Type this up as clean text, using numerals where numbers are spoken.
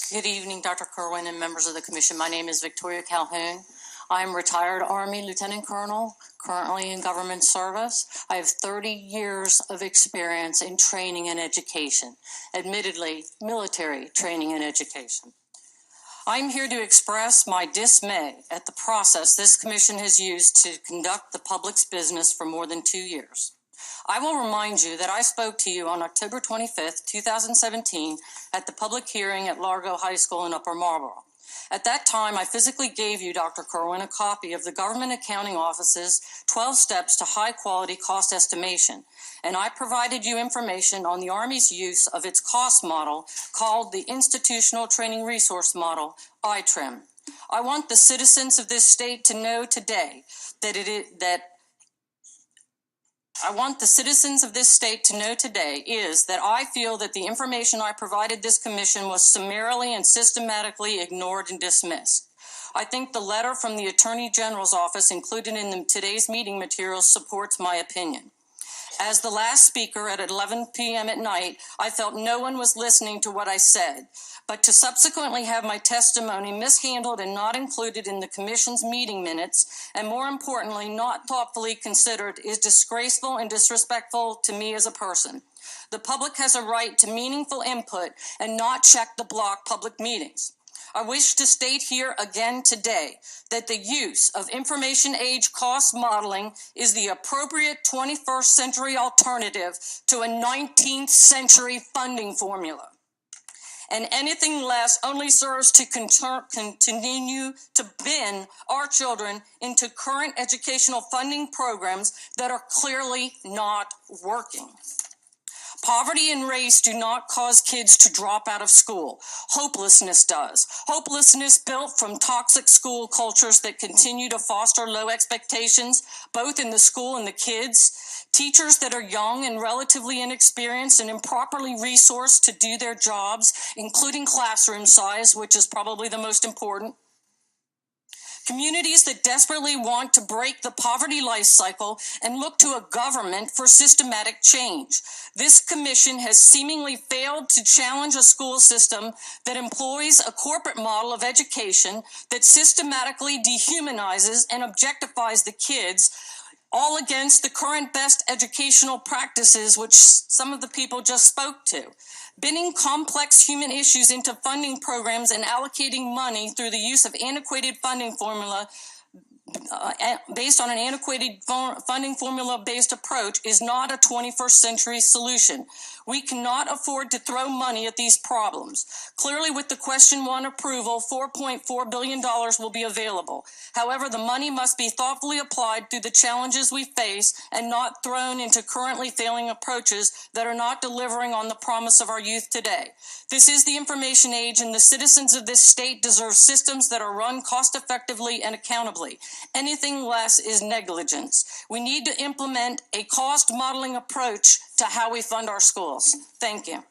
Good evening, Dr. Kirwan and members of the Commission. My name is Victoria Calhoun. I'm retired Army Lieutenant Colonel, currently in government service. I have 30 years of experience in training and education, admittedly military training and education. I'm here to express my dismay at the process this Commission has used to conduct the public's business for more than 2 years. I will remind you that I spoke to you on October 25th, 2017 at the public hearing at Largo High School in Upper Marlboro. At that time, I physically gave you, Dr. Kirwan, a copy of the Government Accounting Office's 12 Steps to High-Quality Cost Estimation, and I provided you information on the Army's use of its cost model called the Institutional Training Resource Model, ITRIM. I want the citizens of this state to know today that I feel that the information I provided this commission was summarily and systematically ignored and dismissed. I think the letter from the Attorney General's office included in today's meeting materials supports my opinion. As the last speaker at 11 p.m. at night, I felt no one was listening to what I said, but to subsequently have my testimony mishandled and not included in the Commission's meeting minutes, and more importantly, not thoughtfully considered, is disgraceful and disrespectful to me as a person. The public has a right to meaningful input and not check the block public meetings. I wish to state here again today that the use of information age cost modeling is the appropriate 21st century alternative to a 19th century funding formula. And anything less only serves to continue to bin our children into current educational funding programs that are clearly not working. Poverty and race do not cause kids to drop out of school. Hopelessness does. Hopelessness built from toxic school cultures that continue to foster low expectations, both in the school and the kids. Teachers that are young and relatively inexperienced and improperly resourced to do their jobs, including classroom size, which is probably the most important. Communities that desperately want to break the poverty life cycle and look to a government for systematic change. This commission has seemingly failed to challenge a school system that employs a corporate model of education that systematically dehumanizes and objectifies the kids, all against the current best educational practices, which some of the people just spoke to. Binning complex human issues into funding programs and allocating money through the use of antiquated funding formula based on an antiquated funding formula-based approach is not a 21st century solution. We cannot afford to throw money at these problems. Clearly, with the question 1 approval, $4.4 billion will be available. However, the money must be thoughtfully applied through the challenges we face and not thrown into currently failing approaches that are not delivering on the promise of our youth today. This is the information age, and the citizens of this state deserve systems that are run cost-effectively and accountably. Anything less is negligence. We need to implement a cost modeling approach to how we fund our schools. Thank you.